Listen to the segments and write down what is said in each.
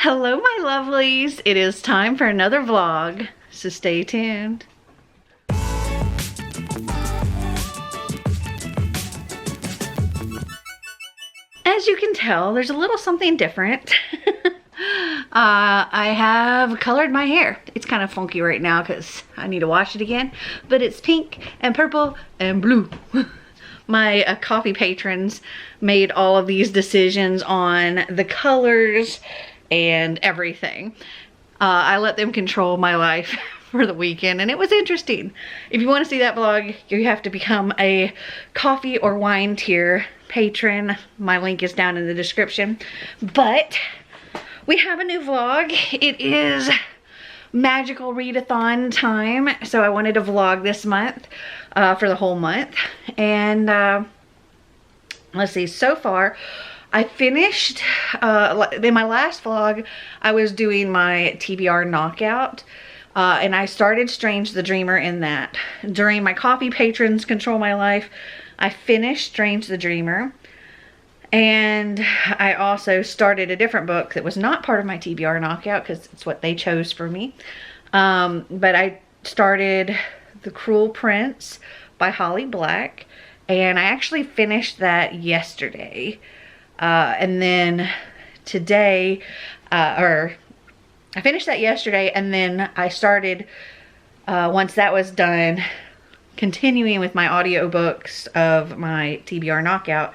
Hello my lovelies, it is time for another vlog, so stay tuned. As you can tell, there's a little something different. I have colored my hair. It's kind of funky right now because I need to wash it again, but it's pink and purple and blue. My coffee patrons made all of these decisions on the colors and everything. I let them control my life for the weekend, and it was interesting. If you want to see that vlog, you have to become a coffee or wine tier patron. My link is down in the description. But we have a new vlog. It is magical readathon time, so I wanted to vlog this month for the whole month. And let's see, so far I finished in my last vlog I was doing my TBR knockout, and I started Strange the Dreamer in that. During my coffee patrons control my life, I finished Strange the Dreamer, and I also started a different book that was not part of my TBR knockout because it's what they chose for me. But I started The Cruel Prince by Holly Black, and I actually finished that yesterday. And then today, I finished that yesterday, and then I started, once that was done, continuing with my audiobooks of my TBR knockout.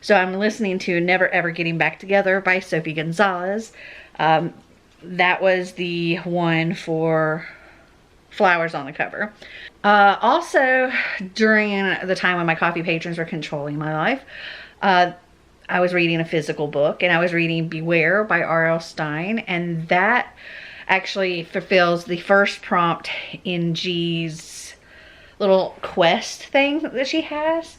So I'm listening to Never Ever Getting Back Together by Sophie Gonzalez. That was the one for flowers on the cover. Also, during the time when my coffee patrons were controlling my life, I was reading a physical book, and I was reading Beware by R.L. Stine, and that actually fulfills the first prompt in G's little quest thing that she has.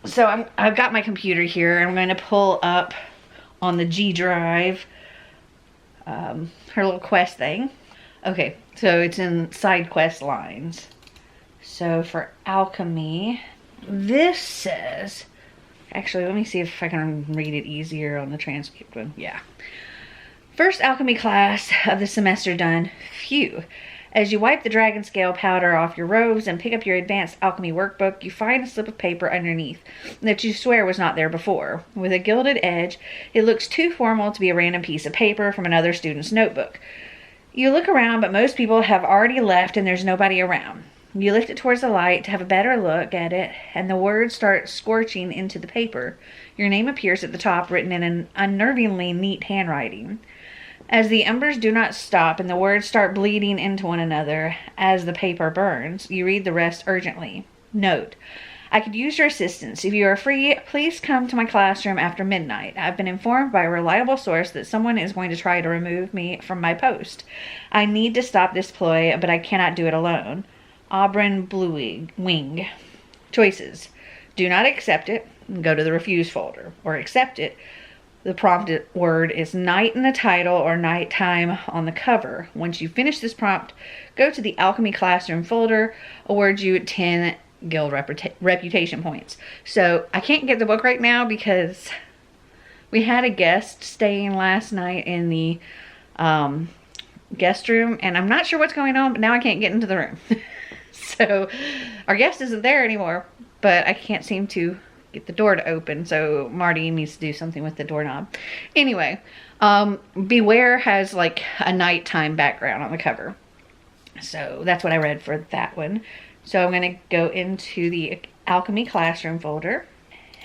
So I've got my computer here. I'm going to pull up on the G drive her little quest thing. Okay, so it's in side quest lines. So for alchemy, this says, actually, let me see if I can read it easier on the transcript one. Yeah. First alchemy class of the semester done. Phew. As you wipe the dragon scale powder off your robes and pick up your advanced alchemy workbook, you find a slip of paper underneath that you swear was not there before. With a gilded edge, it looks too formal to be a random piece of paper from another student's notebook. You look around, but most people have already left and there's nobody around. You lift it towards the light to have a better look at it, and the words start scorching into the paper. Your name appears at the top, written in an unnervingly neat handwriting. As the embers do not stop and the words start bleeding into one another as the paper burns, you read the rest urgently. Note: I could use your assistance. If you are free, please come to my classroom after midnight. I've been informed by a reliable source that someone is going to try to remove me from my post. I need to stop this ploy, but I cannot do it alone. Auburn Bluewing. Choices: do not accept it, go to the refuse folder, or accept it. The prompted word is night in the title or nighttime on the cover. Once you finish this prompt, go to the alchemy classroom folder, awards you 10 guild reputation points. So I can't get the book right now because we had a guest staying last night in the guest room, and I'm not sure what's going on, but now I can't get into the room. So our guest isn't there anymore, but I can't seem to get the door to open, so Marty needs to do something with the doorknob. Anyway, Beware has like a nighttime background on the cover. So that's what I read for that one. So I'm going to go into the alchemy classroom folder,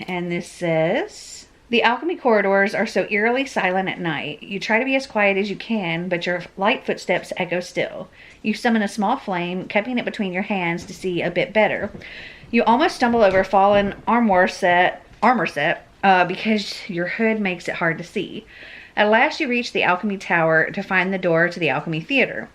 and this says, the alchemy corridors are so eerily silent at night. You try to be as quiet as you can, but your light footsteps echo still. You summon a small flame, cupping it between your hands to see a bit better. You almost stumble over a fallen armor set because your hood makes it hard to see. At last you reach the alchemy tower to find the door to the alchemy theater.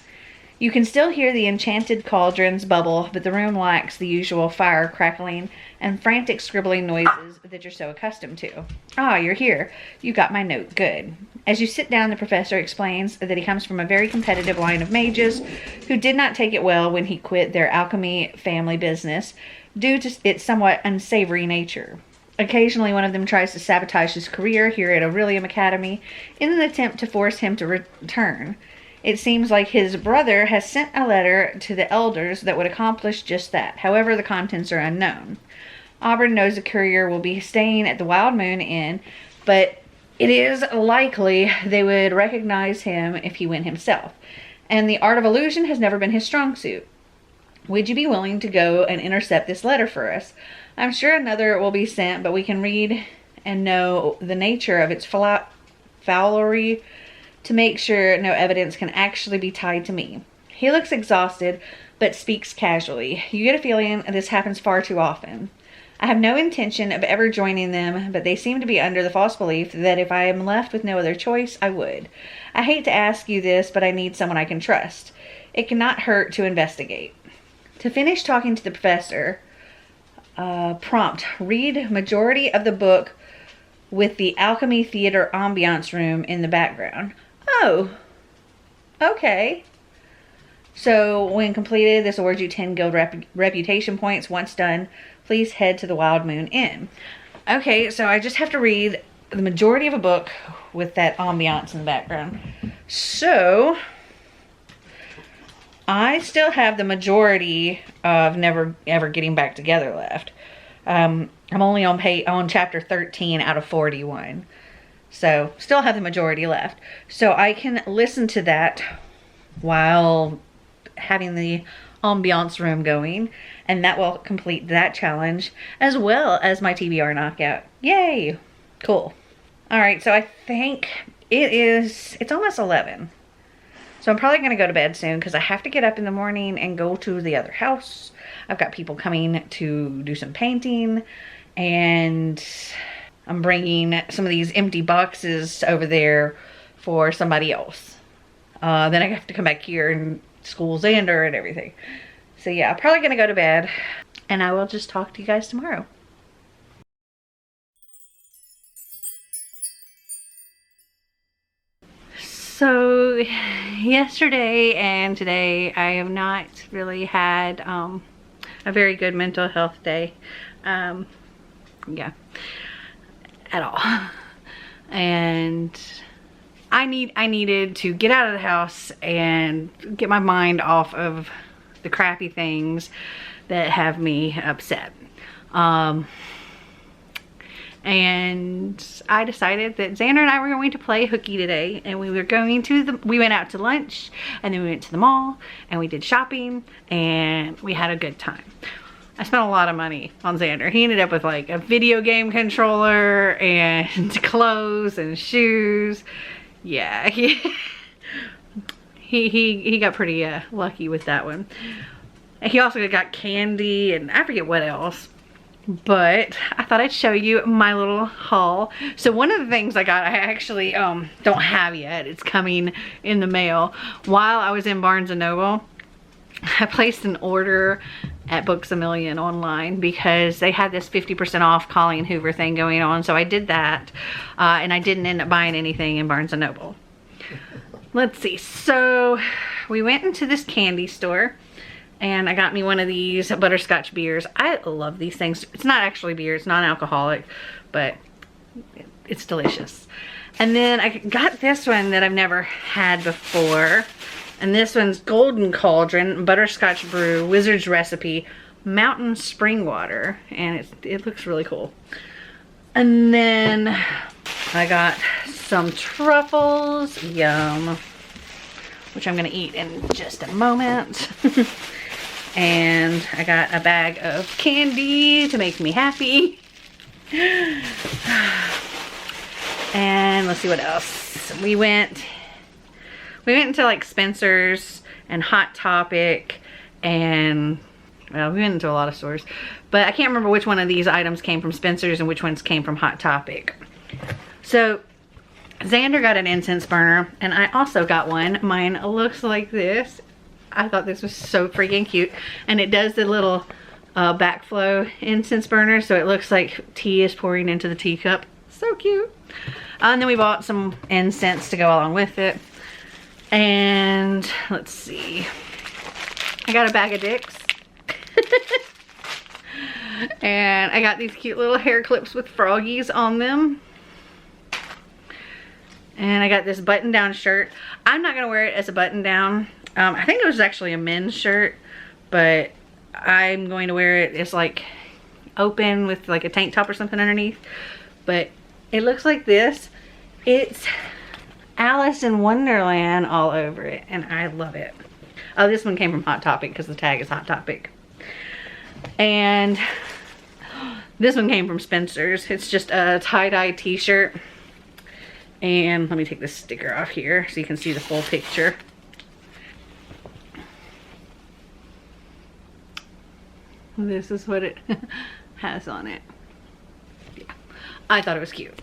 You can still hear the enchanted cauldrons bubble, but the room lacks the usual fire crackling and frantic scribbling noises that you're so accustomed to. Ah, you're here. You got my note. Good. As you sit down, the professor explains that he comes from a very competitive line of mages who did not take it well when he quit their alchemy family business due to its somewhat unsavory nature. Occasionally, one of them tries to sabotage his career here at Orilium Academy in an attempt to force him to return. It seems like his brother has sent a letter to the elders that would accomplish just that. However, the contents are unknown. Auburn knows the courier will be staying at the Wild Moon Inn, but it is likely they would recognize him if he went himself. And the art of illusion has never been his strong suit. Would you be willing to go and intercept this letter for us? I'm sure another will be sent, but we can read and know the nature of its fowlery to make sure no evidence can actually be tied to me. He looks exhausted, but speaks casually. You get a feeling this happens far too often. I have no intention of ever joining them, but they seem to be under the false belief that if I am left with no other choice, I would. I hate to ask you this, but I need someone I can trust. It cannot hurt to investigate. To finish talking to the professor, prompt, read majority of the book with the Alchemy Theater ambiance room in the background. Oh, okay. So when completed, this awards you 10 guild reputation points. Once done, please head to the Wild Moon Inn. Okay, so I just have to read the majority of a book with that ambiance in the background. So I still have the majority of Never Ever Getting Back Together left. I'm only on chapter 13 out of 41. So still have the majority left. So I can listen to that while having the ambiance room going. And that will complete that challenge as well as my TBR knockout. Yay! Cool. Alright, so I think it's almost 11. So I'm probably going to go to bed soon because I have to get up in the morning and go to the other house. I've got people coming to do some painting, and I'm bringing some of these empty boxes over there for somebody else. Then I have to come back here and school Xander and everything. So yeah, I'm probably going to go to bed, and I will just talk to you guys tomorrow. So yesterday and today I have not really had a very good mental health day. Yeah, at all. And I needed to get out of the house and get my mind off of the crappy things that have me upset. And I decided that Xander and I were going to play hooky today, and we went out to lunch, and then we went to the mall, and we did shopping, and we had a good time. I spent a lot of money on Xander. He ended up with like a video game controller and clothes and shoes. Yeah, he got pretty lucky with that one. And he also got candy and I forget what else. But I thought I'd show you my little haul. So one of the things I got, I actually don't have yet. It's coming in the mail. While I was in Barnes & Noble, I placed an order at Books A Million online because they had this 50% off Colleen Hoover thing going on. So I did that, and I didn't end up buying anything in Barnes & Noble. Let's see. So we went into this candy store, and I got me one of these butterscotch beers. I love these things. It's not actually beer, it's non-alcoholic, but it's delicious. And then I got this one that I've never had before. And this one's Golden Cauldron Butterscotch Brew Wizard's Recipe Mountain Spring Water. And it looks really cool. And then I got some truffles. Yum. Which I'm going to eat in just a moment. And I got a bag of candy to make me happy. And let's see what else. We went into like Spencer's and Hot Topic, and well, we went into a lot of stores, but I can't remember which one of these items came from Spencer's and which ones came from Hot Topic. So Xander got an incense burner, and I also got one. Mine looks like this. I thought this was so freaking cute, and it does the little backflow incense burner, so it looks like tea is pouring into the teacup. So cute. And then we bought some incense to go along with it. And let's see, I got a bag of dicks. And I got these cute little hair clips with froggies on them. And I got this button down shirt. I'm not gonna wear it as a button down. I think it was actually a men's shirt, but I'm going to wear it as like open with like a tank top or something underneath. But it looks like this. It's Alice in Wonderland all over it, and I love it. Oh, this one came from Hot Topic because the tag is Hot Topic. And this one came from Spencer's. It's just a tie-dye t-shirt. And let me take this sticker off here so you can see the full picture. This is what it has on it. Yeah, I thought it was cute.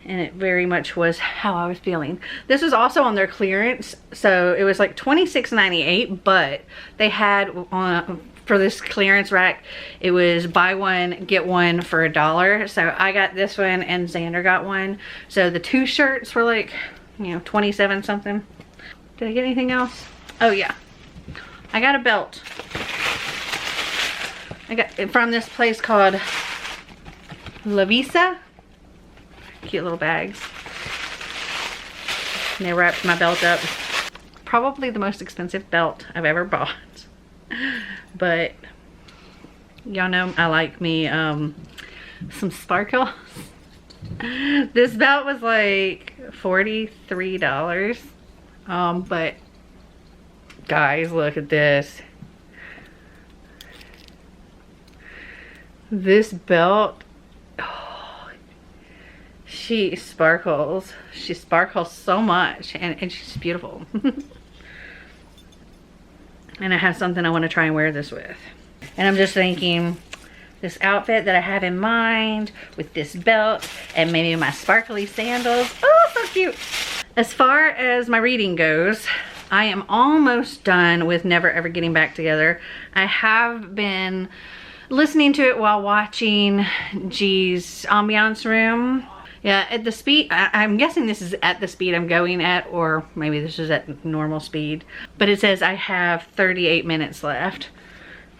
And it very much was how I was feeling. This was also on their clearance, so it was like $26.98, but they had for this clearance rack, it was buy one get one for $1. So I got this one and Xander got one. So the two shirts were like, you know, 27 something. Did I get anything else? Oh yeah, I got a belt. I got it from this place called La Visa. Cute little bags. And they wrapped my belt up. Probably the most expensive belt I've ever bought. But y'all know I like me some sparkles. This belt was like $43. But guys, look at this. This belt, oh, she sparkles. She sparkles so much, and she's beautiful. And I have something I want to try and wear this with. And I'm just thinking, this outfit that I have in mind with this belt and maybe my sparkly sandals. Oh, so cute. As far as my reading goes, I am almost done with Never Ever Getting Back Together. I have been listening to it while watching G's ambiance room. Yeah, at the speed, I'm guessing this is at the speed I'm going at, or maybe this is at normal speed. But it says I have 38 minutes left.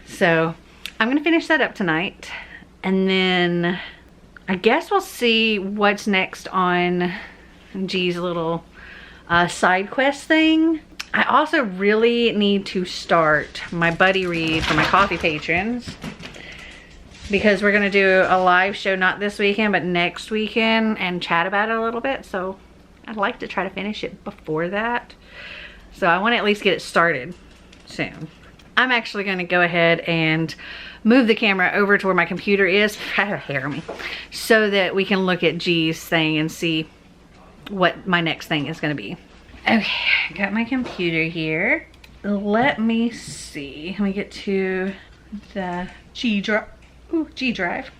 So I'm gonna finish that up tonight. And then I guess we'll see what's next on G's little side quest thing. I also really need to start my buddy read for my coffee patrons, because we're gonna do a live show, not this weekend, but next weekend, and chat about it a little bit. So I'd like to try to finish it before that. So I wanna at least get it started soon. I'm actually gonna go ahead and move the camera over to where my computer is, hair me, so that we can look at G's thing and see what my next thing is gonna be. Okay, I got my computer here. Let me see, let me get to the G drive.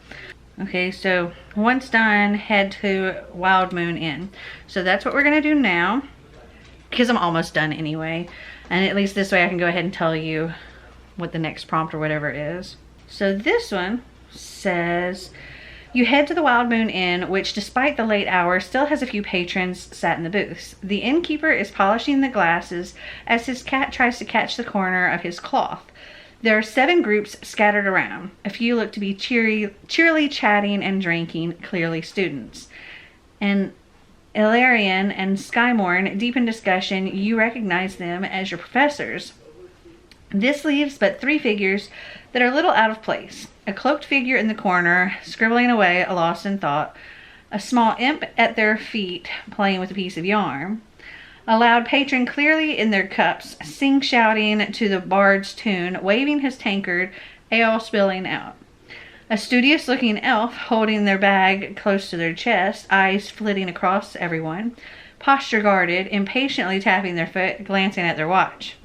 Okay, so once done, head to Wild Moon Inn. So that's what we're gonna do now, because I'm almost done anyway. And at least this way I can go ahead and tell you what the next prompt or whatever is. So this one says, you head to the Wild Moon Inn, which despite the late hour still has a few patrons sat in the booths. The innkeeper is polishing the glasses as his cat tries to catch the corner of his cloth. There are 7 groups scattered around. A few look to be cheerily chatting and drinking, clearly students. And Ilarion and Skymorn, deep in discussion, you recognize them as your professors. This leaves but 3 figures that are a little out of place. A cloaked figure in the corner, scribbling away, lost in thought. A small imp at their feet, playing with a piece of yarn. A loud patron, clearly in their cups, shouting to the bard's tune, waving his tankard, ale spilling out. A studious-looking elf holding their bag close to their chest, eyes flitting across everyone, posture guarded, impatiently tapping their foot, glancing at their watch.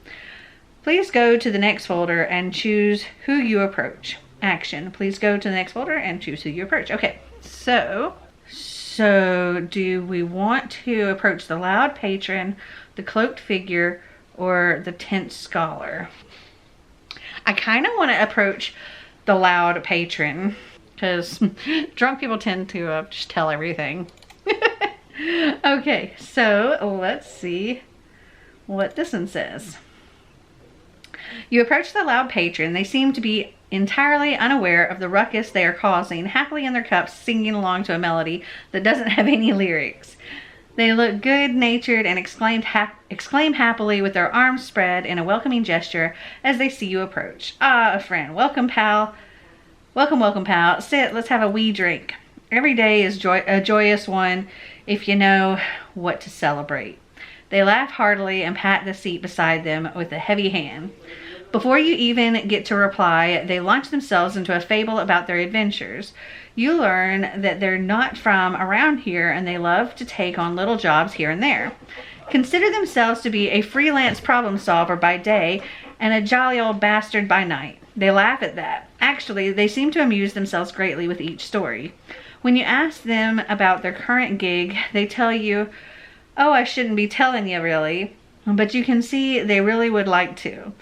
Please go to the next folder and choose who you approach. Action. Please go to the next folder and choose who you approach. Okay, so do we want to approach the loud patron, the cloaked figure, or the tense scholar? I kind of want to approach the loud patron, because drunk people tend to just tell everything. Okay, so let's see what this one says. You approach the loud patron. They seem to be entirely unaware of the ruckus they are causing, happily in their cups, singing along to a melody that doesn't have any lyrics. They look good-natured and exclaim happily with their arms spread in a welcoming gesture as they see you approach. Ah, a friend. Welcome, pal. Welcome, welcome, pal. Sit, let's have a wee drink. Every day is a joyous one if you know what to celebrate. They laugh heartily and pat the seat beside them with a heavy hand. Before you even get to reply, they launch themselves into a fable about their adventures. You learn that they're not from around here and they love to take on little jobs here and there. Consider themselves to be a freelance problem solver by day and a jolly old bastard by night. They laugh at that. Actually, they seem to amuse themselves greatly with each story. When you ask them about their current gig, they tell you, "Oh, I shouldn't be telling you really," but you can see they really would like to.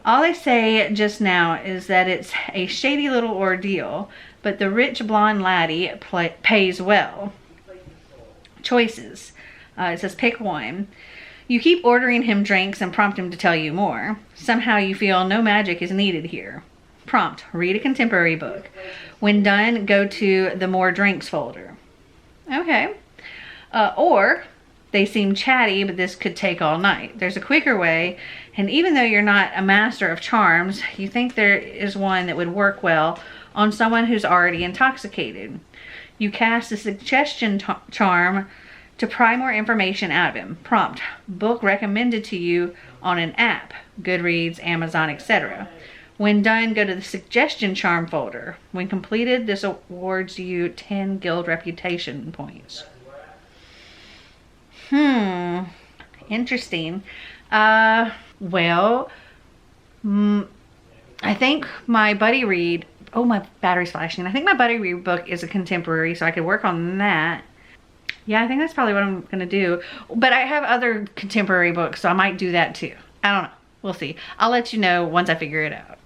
All they say just now is that it's a shady little ordeal, but the rich blonde laddie pays well. Choices. It says pick one. You keep ordering him drinks and prompt him to tell you more. Somehow you feel no magic is needed here. Prompt. Read a contemporary book. When done, go to the more drinks folder. Okay. Or they seem chatty, but this could take all night. There's a quicker way, and even though you're not a master of charms, you think there is one that would work well on someone who's already intoxicated. You cast a suggestion charm to pry more information out of him. Prompt. Book recommended to you on an app, Goodreads, Amazon, etc. When done, go to the suggestion charm folder. When completed, this awards you 10 guild reputation points. Interesting. Well, I think my buddy read, oh, my battery's flashing. I think my buddy read book is a contemporary, so I could work on that. Yeah, I think that's probably what I'm gonna do. But I have other contemporary books, so I might do that too. I don't know. We'll see. I'll let you know once I figure it out.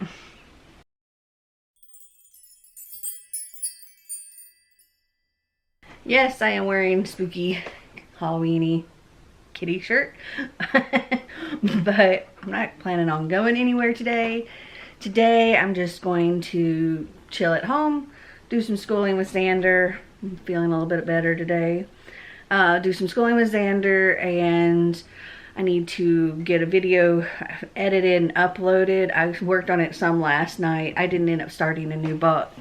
Yes, I am wearing spooky Halloweeny kitty shirt. But I'm not planning on going anywhere today. Today I'm just going to chill at home, do some schooling with Xander. I'm feeling a little bit better today. Do some schooling with Xander, and I need to get a video edited and uploaded. I worked on it some last night. I didn't end up starting a new book,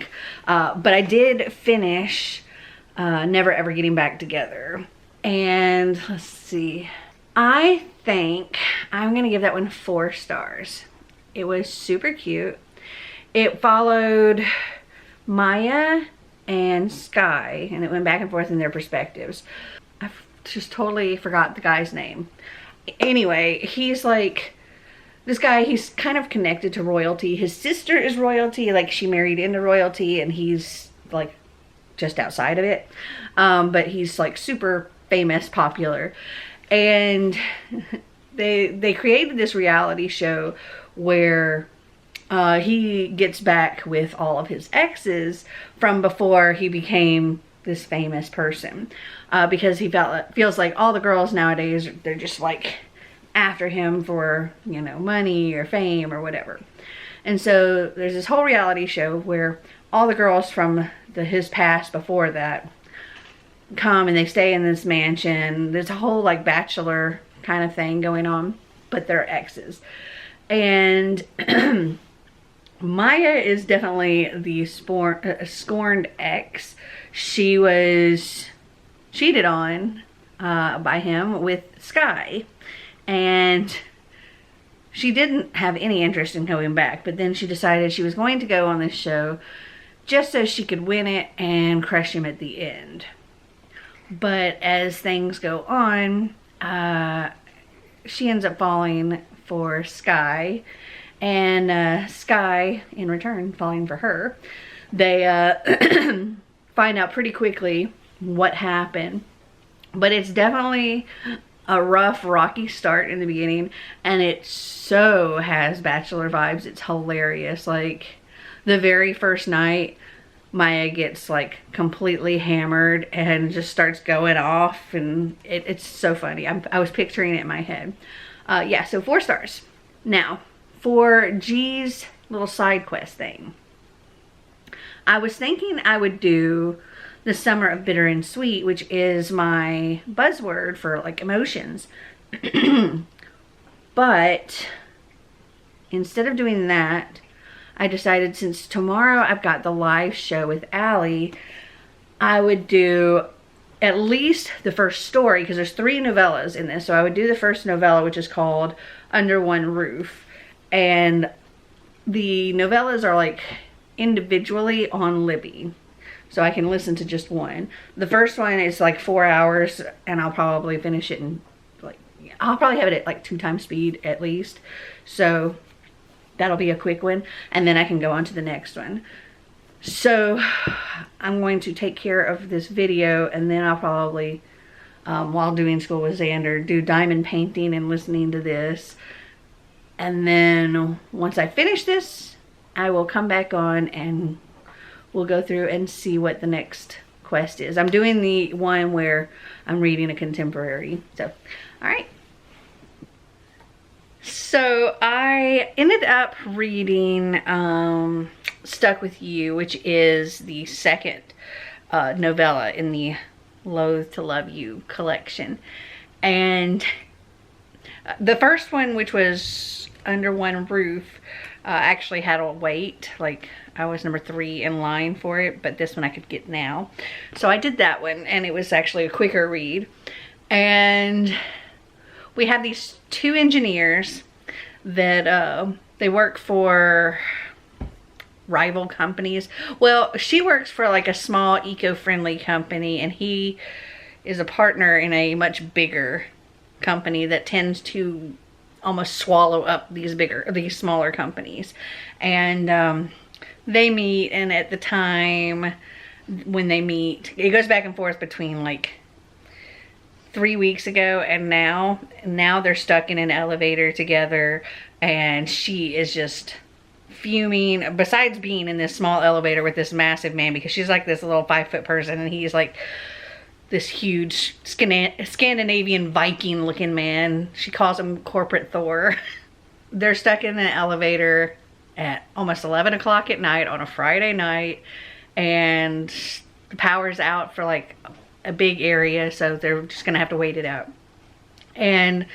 but I did finish Never Ever Getting Back Together. And let's see, I think I'm gonna give that one 4 stars. It was super cute. It followed Maya and Sky, and it went back and forth in their perspectives. I just totally forgot the guy's name. Anyway, he's like, this guy, he's kind of connected to royalty. His sister is royalty, like she married into royalty, and he's like just outside of it. But he's like super famous, popular. And they created this reality show where he gets back with all of his exes from before he became this famous person, because he feels like all the girls nowadays, they're just like after him for, you know, money or fame or whatever. And so there's this whole reality show where all the girls from his past before that come and they stay in this mansion. There's a whole like bachelor kind of thing going on, but they're exes. And Maya is definitely the scorned ex. She was cheated on by him with Sky, and she didn't have any interest in going back, but then she decided she was going to go on this show just so she could win it and crush him at the end. But as things go on, she ends up falling for Sky, and Sky in return falling for her. They find out pretty quickly what happened, but it's definitely a rough, rocky start in the beginning, and it so has Bachelor vibes. It's hilarious. Like the very first night, Maya gets like completely hammered and just starts going off, and it's so funny. I was picturing it in my head. Yeah, so 4 stars. Now, for G's little side quest thing. I was thinking I would do the Summer of Bitter and Sweet, which is my buzzword for like emotions. But instead of doing that, I decided since tomorrow I've got the live show with Allie, I would do at least the first story, because there's 3 novellas in this. So I would do the first novella, which is called Under One Roof. And the novellas are like individually on Libby, so I can listen to just one. The first one is like 4 hours, and I'll probably finish it in like, I'll probably have it at like 2 times speed at least. So that'll be a quick one, and then I can go on to the next one. So I'm going to take care of this video, and then I'll probably, while doing school with Xander, do diamond painting and listening to this. And then once I finish this, I will come back on and we'll go through and see what the next quest is. I'm doing the one where I'm reading a contemporary. So, all right. So I ended up reading Stuck With You, which is the second novella in the Loathe to Love You collection. And the first one, which was Under One Roof, actually had a wait. Like, I was number 3 in line for it, but this one I could get now. So I did that one, and it was actually a quicker read. And we have these 2 engineers that they work for rival companies. Well, she works for like a small eco-friendly company, and he is a partner in a much bigger company that tends to almost swallow up these smaller companies. And they meet, and at the time when they meet, it goes back and forth between like 3 weeks ago and now they're stuck in an elevator together, and she is just fuming, besides being in this small elevator with this massive man, because she's like this little 5-foot person and he's like this huge Scandinavian Viking looking man. She calls him Corporate Thor. They're stuck in an elevator at almost 11 o'clock at night on a Friday night, and the power's out for like a big area, so they're just gonna have to wait it out. And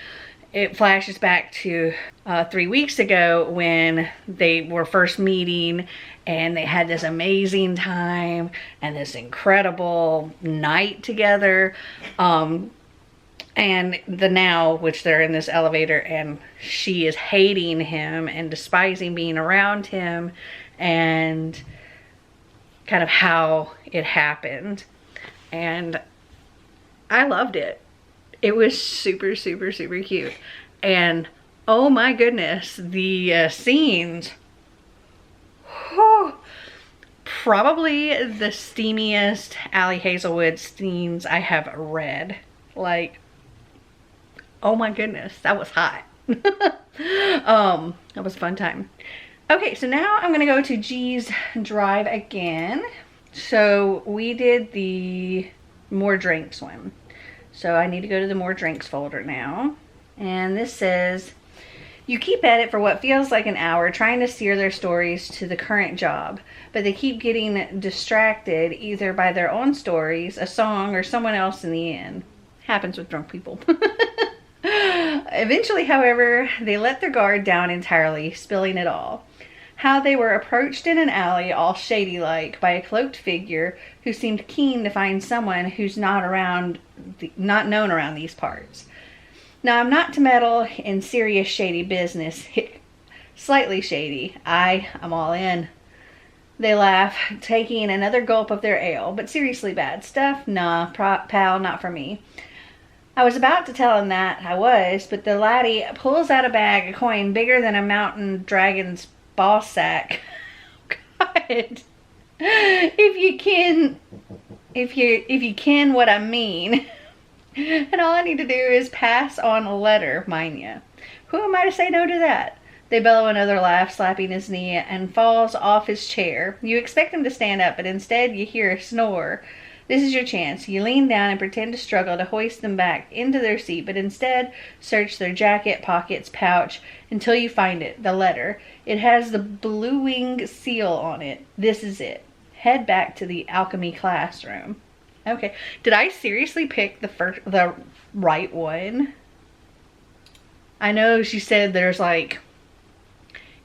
it flashes back to 3 weeks ago when they were first meeting, and they had this amazing time and this incredible night together. And the now, which they're in this elevator, and she is hating him and despising being around him, and kind of how it happened. And I loved it. It was super, super, super cute. And oh my goodness, the scenes, whew, probably the steamiest Allie Hazelwood scenes I have read. Like, oh my goodness, that was hot. That was a fun time. Okay, so now I'm gonna go to G's Drive again. So we did the More Drinks one. So I need to go to the More Drinks folder now. And this says, you keep at it for what feels like an hour trying to steer their stories to the current job, but they keep getting distracted either by their own stories, a song, or someone else in the end. Happens with drunk people. Eventually, however, they let their guard down entirely, spilling it all. How they were approached in an alley, all shady-like, by a cloaked figure who seemed keen to find someone who's not known around these parts. Now, I'm not to meddle in serious shady business. Slightly shady. I'm all in. They laugh, taking another gulp of their ale. But seriously bad stuff? Nah, pal, not for me. I was about to tell him that I was, but the laddie pulls out a bag, a coin bigger than a mountain dragon's ball sack. God. If you ken what I mean. And all I need to do is pass on a letter, mind ya. Who am I to say no to that? They bellow another laugh, slapping his knee, and falls off his chair. You expect him to stand up, but instead you hear a snore. This is your chance. You lean down and pretend to struggle to hoist them back into their seat, but instead search their jacket, pockets, pouch until you find it, the letter. It has the blue wing seal on it. This is it. Head back to the alchemy classroom. Okay. Did I seriously pick the right one? I know she said there's like,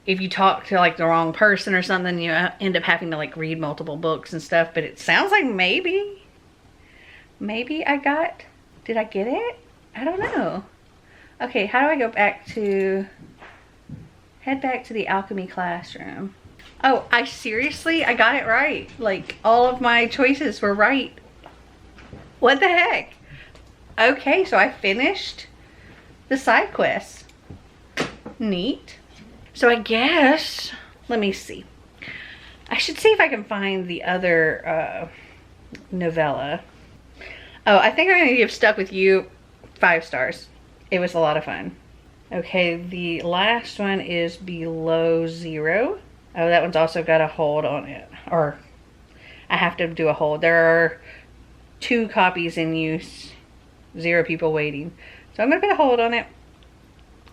if you talk to like the wrong person or something, you end up having to like read multiple books and stuff, but it sounds like maybe I got, did I get it? I don't know. Okay, how do I go back to, head back to the alchemy classroom? Oh, I got it right. Like, all of my choices were right. What the heck? Okay, so I finished the side quest. Neat. So I guess, let me see. I should see if I can find the other novella. Oh, I think I'm going to give Stuck With You 5 stars. It was a lot of fun. Okay, the last one is Below Zero. Oh, that one's also got a hold on it. Or, I have to do a hold. There are 2 copies in use. 0 people waiting. So I'm going to put a hold on it.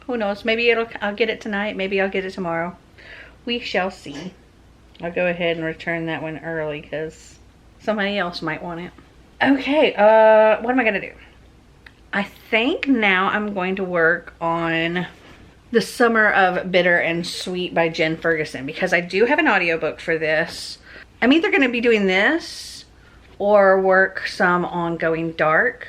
Who knows? Maybe I'll get it tonight. Maybe I'll get it tomorrow. We shall see. I'll go ahead and return that one early because somebody else might want it. Okay, what am I going to do? I think now I'm going to work on The Summer of Bitter and Sweet by Jen Ferguson, because I do have an audiobook for this. I'm either going to be doing this or work some on Going Dark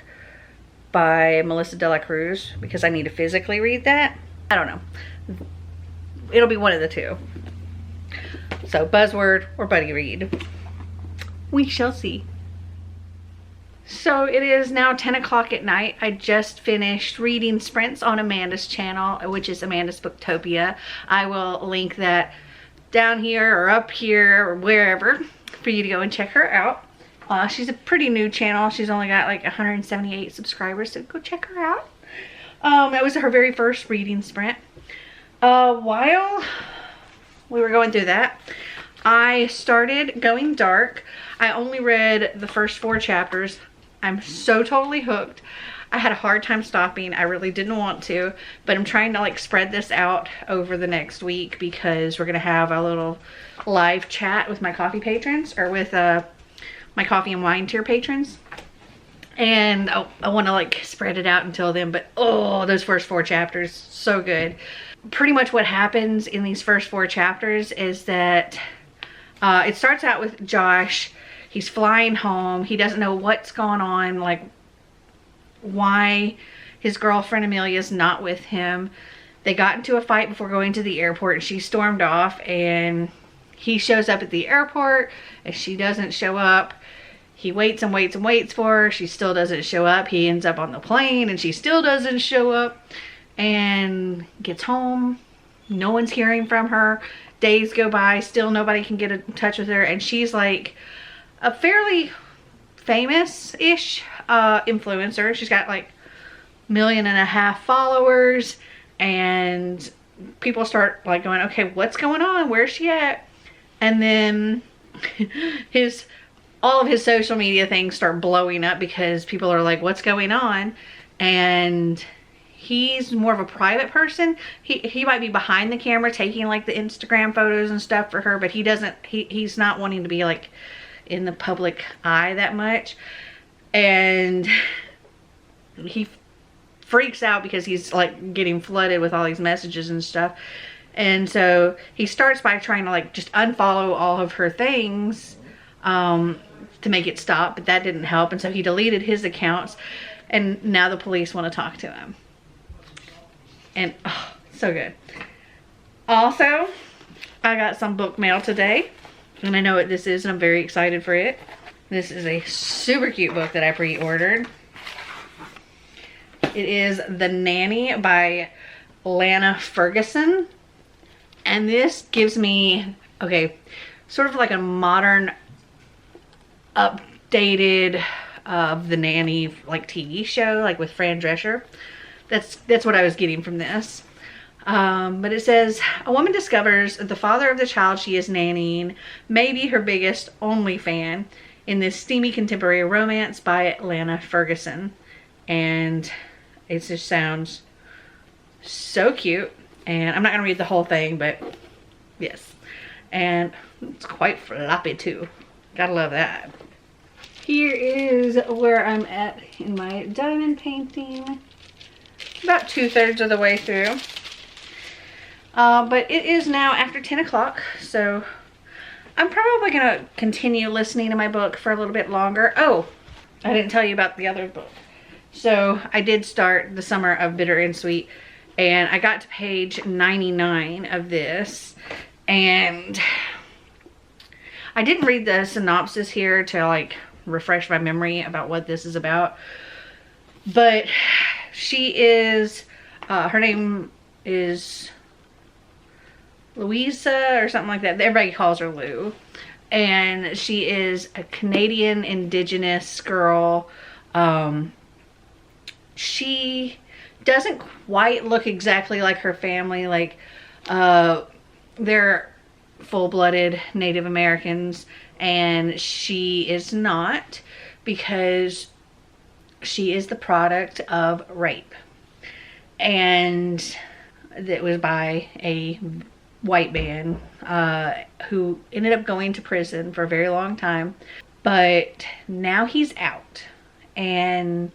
by Melissa De La Cruz, because I need to physically read that. I don't know. It'll be one of the two. So Buzzword or Buddy Read. We shall see. So it is now 10 o'clock at night. I just finished reading Sprints on Amanda's channel, which is Amanda's Booktopia. I will link that down here or up here or wherever for you to go and check her out. She's a pretty new channel. She's only got like 178 subscribers, so go check her out. That was her very first reading sprint. While we were going through that, I started Going Dark. I only read the first 4 chapters. I'm so totally hooked. I had a hard time stopping. I really didn't want to, but I'm trying to like spread this out over the next week because we're gonna have a little live chat with my coffee patrons, or with my coffee and wine tier patrons. And I want to like spread it out until then, but oh, those first 4 chapters, so good. Pretty much what happens in these first 4 chapters is that it starts out with Josh. He's flying home. He doesn't know what's going on, like why his girlfriend Amelia's not with him. They got into a fight before going to the airport and she stormed off, and he shows up at the airport and she doesn't show up. He waits and waits and waits for her. She still doesn't show up. He ends up on the plane and she still doesn't show up, and gets home. No one's hearing from her. Days go by, still nobody can get in touch with her, and she's like a fairly famous-ish influencer. She's got like 1.5 million followers, and people start like going, okay, what's going on? Where's she at? And then all of his social media things start blowing up because people are like, what's going on? And he's more of a private person. He might be behind the camera taking like the Instagram photos and stuff for her, but he's not wanting to be like in the public eye that much. And he freaks out because he's like getting flooded with all these messages and stuff. And so he starts by trying to like just unfollow all of her things to make it stop, but that didn't help. And so he deleted his accounts, and now the police want to talk to him. And oh, so good. Also, I got some book mail today, and I know what this is, and I'm very excited for it. This is a super cute book that I pre-ordered. It is The Nanny by Lana Ferguson. And this gives me, okay, sort of like a modern, updated of The Nanny like TV show, like with Fran Drescher. That's what I was getting from this. But it says, a woman discovers the father of the child she is nannying may be her biggest, only fan. in this steamy contemporary romance by Lana Ferguson. And it just sounds so cute. And I'm not going to read the whole thing, but yes. And it's quite floppy too. Gotta love that. Here is where I'm at in my diamond painting. About 2/3 of the way through. But it is now after 10 o'clock, so I'm probably going to continue listening to my book for a little bit longer. Oh, I didn't tell you about the other book. So I did start The Summer of Bitter and Sweet, and I got to page 99 of this, and I didn't read the synopsis here to like refresh my memory about what this is about. But she is, her name is Louisa or something like that. Everybody calls her Lou. And she is a Canadian Indigenous girl. She doesn't quite look exactly like her family. Like, they're full-blooded Native Americans, and she is not, because she is the product of rape. And that was by a white man who ended up going to prison for a very long time. But now he's out, and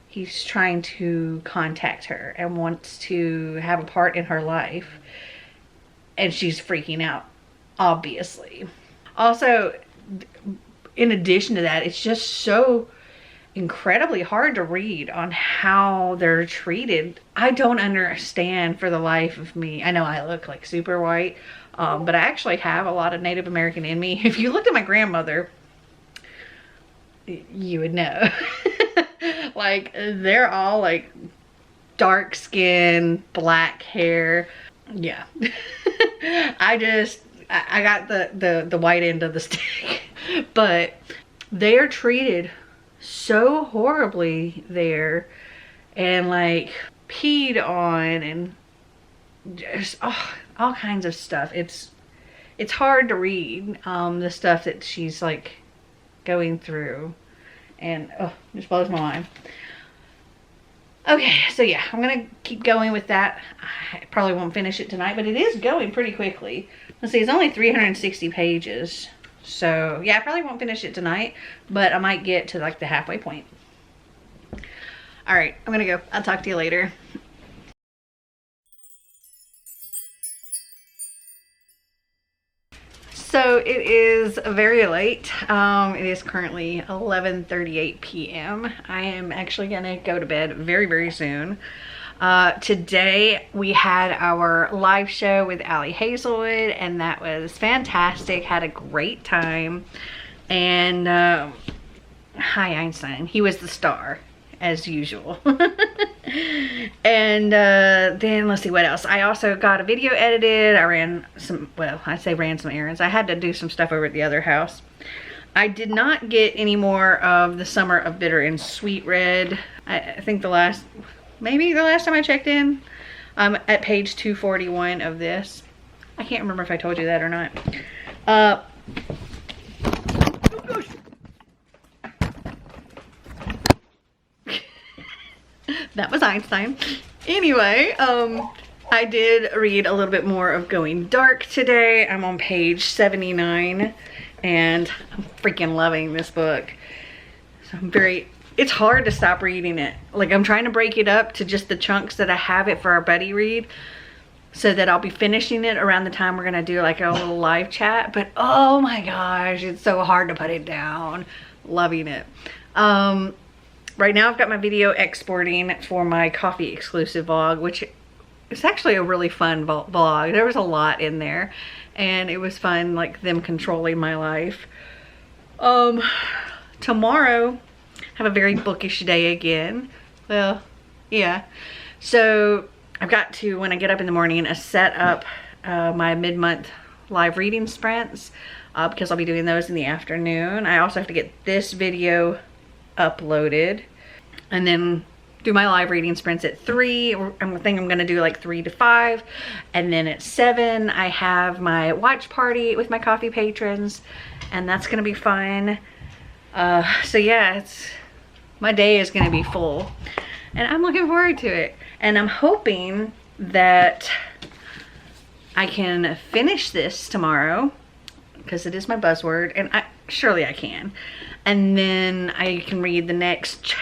he's trying to contact her and wants to have a part in her life. And she's freaking out, obviously. Also, in addition to that, it's just so incredibly hard to read on how they're treated. I don't understand for the life of me. I know I look like super white, but I actually have a lot of Native American in me. If you looked at my grandmother, you would know. Like, they're all like dark skin, black hair. Yeah. I got the white end of the stick. But they are treated so horribly there, and like peed on, and just all kinds of stuff. It's hard to read the stuff that she's like going through, and it just blows my mind. Okay, so yeah, I'm gonna keep going with that. I probably won't finish it tonight, but it is going pretty quickly. Let's see, it's only 360 pages. So yeah, I probably won't finish it tonight, but I might get to like the halfway point. All right, I'm gonna go. I'll talk to you later. So it is very late. It is currently 11:38 p.m. I am actually gonna go to bed very, very soon. Today we had our live show with Allie Hazelwood, and that was fantastic. Had a great time. And hi Einstein, he was the star as usual. And then let's see what else. I also got a video edited. I ran some, well, I say ran some errands. I had to do some stuff over at the other house. I did not get any more of The Summer of Bitter and Sweet read. I think maybe the last time I checked in, at page 241 of this. I can't remember if I told you that or not. That was Einstein. Anyway, I did read a little bit more of Going Dark today. I'm on page 79, and I'm freaking loving this book. So it's hard to stop reading it. Like, I'm trying to break it up to just the chunks that I have it for our buddy read, so that I'll be finishing it around the time we're gonna do like a little live chat. But oh my gosh, it's so hard to put it down. Loving it. Right now I've got my video exporting for my coffee exclusive vlog, which is actually a really fun vlog. There was a lot in there, and it was fun, like them controlling my life. Tomorrow have a very bookish day again. Well, yeah. So I've got to, when I get up in the morning, set up my mid-month live reading sprints, because I'll be doing those in the afternoon. I also have to get this video uploaded, and then do my live reading sprints at 3. I think I'm gonna do like 3 to 5, and then at 7 I have my watch party with my coffee patrons, and that's gonna be fun. So yeah, my day is gonna be full and I'm looking forward to it. And I'm hoping that I can finish this tomorrow because it is my buzzword, and surely I can. And then I can read the next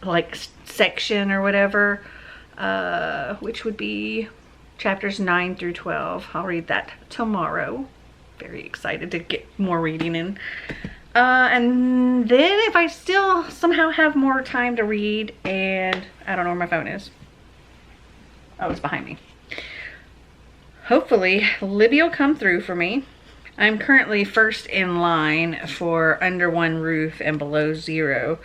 like section or whatever, which would be chapters 9 through 12. I'll read that tomorrow. Very excited to get more reading in. And then if I still somehow have more time to read, and I don't know where my phone is. Oh, it's behind me. Hopefully Libby will come through for me. I'm currently first in line for Under One Roof and Below Zero.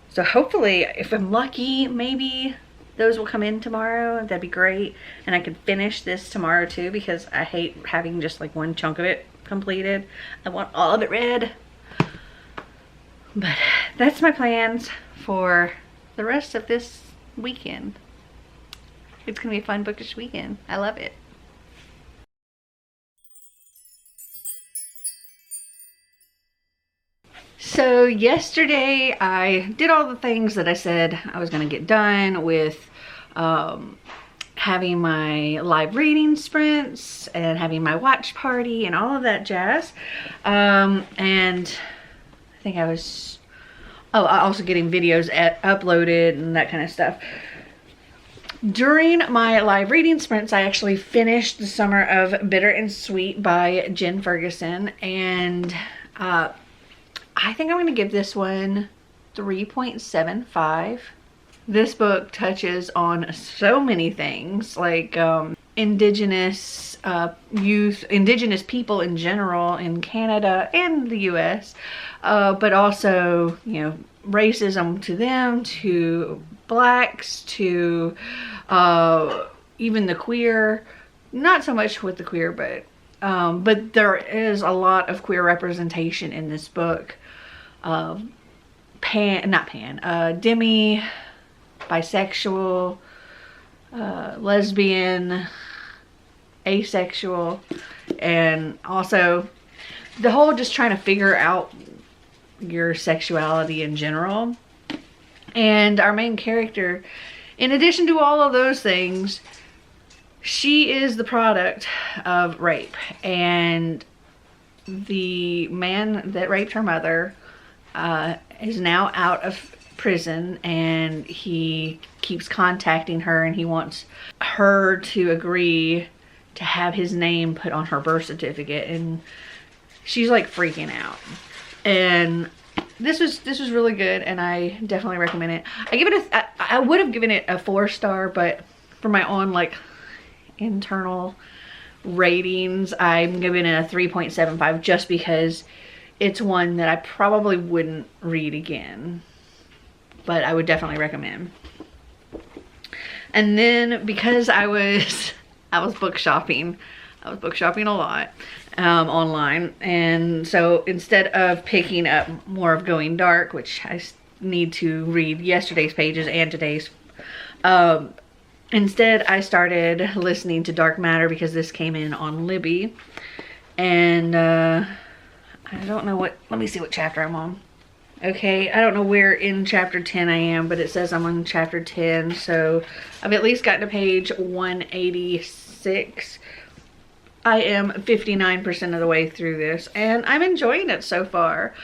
So hopefully, if I'm lucky, maybe those will come in tomorrow. That'd be great. And I can finish this tomorrow too, because I hate having just like one chunk of it completed. I want all of it read. But that's my plans for the rest of this weekend. It's gonna be a fun bookish weekend. I love it. So yesterday I did all the things that I said I was going to get done with, having my live reading sprints and having my watch party and all of that jazz. And I think I was, also getting videos uploaded and that kind of stuff. During my live reading sprints, I actually finished The Summer of Bitter and Sweet by Jen Ferguson, and I think I'm going to give this one 3.75. This book touches on so many things, like indigenous youth, indigenous people in general in Canada and the US, but also, you know, racism to them, to blacks, to even the queer. Not so much with the queer, but there is a lot of queer representation in this book. Demi, bisexual, lesbian, asexual, and also the whole just trying to figure out your sexuality in general. And our main character, in addition to all of those things, she is the product of rape, and the man that raped her mother is now out of prison, and he keeps contacting her, and he wants her to agree to have his name put on her birth certificate, and she's like freaking out. And this was really good, and I definitely recommend it. I would have given it a 4-star, but for my own like internal ratings, I'm giving it a 3.75 just because it's one that I probably wouldn't read again, but I would definitely recommend. And then because I was book shopping, a lot online, and so instead of picking up more of Going Dark, which I need to read yesterday's pages and today's, instead I started listening to Dark Matter because this came in on Libby, and I don't know let me see what chapter I'm on. Okay, I don't know where in chapter 10 I am, but it says I'm on chapter 10, so I've at least gotten to page 186. I am 59% of the way through this, and I'm enjoying it so far.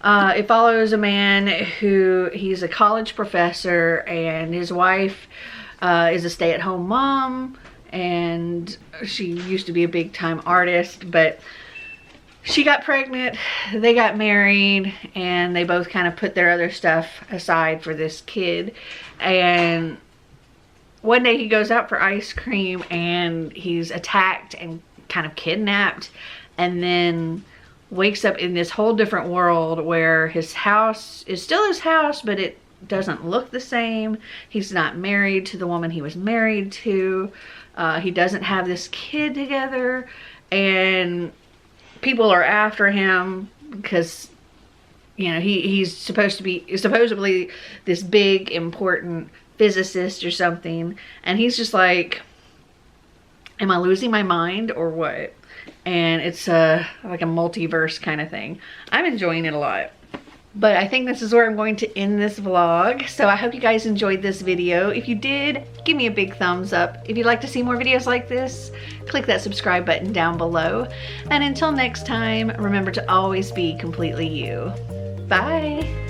It follows a man he's a college professor, and his wife is a stay-at-home mom, and she used to be a big-time artist, but she got pregnant, they got married, and they both kind of put their other stuff aside for this kid. And one day he goes out for ice cream, and he's attacked and kind of kidnapped, and then wakes up in this whole different world where his house is still his house, but it doesn't look the same. He's not married to the woman he was married to. He doesn't have this kid together, and people are after him because, you know, he's supposedly this big important physicist or something, and he's just like, am I losing my mind or what? And it's like a multiverse kind of thing. I'm enjoying it a lot. But I think this is where I'm going to end this vlog. So I hope you guys enjoyed this video. If you did, give me a big thumbs up. If you'd like to see more videos like this, click that subscribe button down below. And until next time, remember to always be completely you. Bye.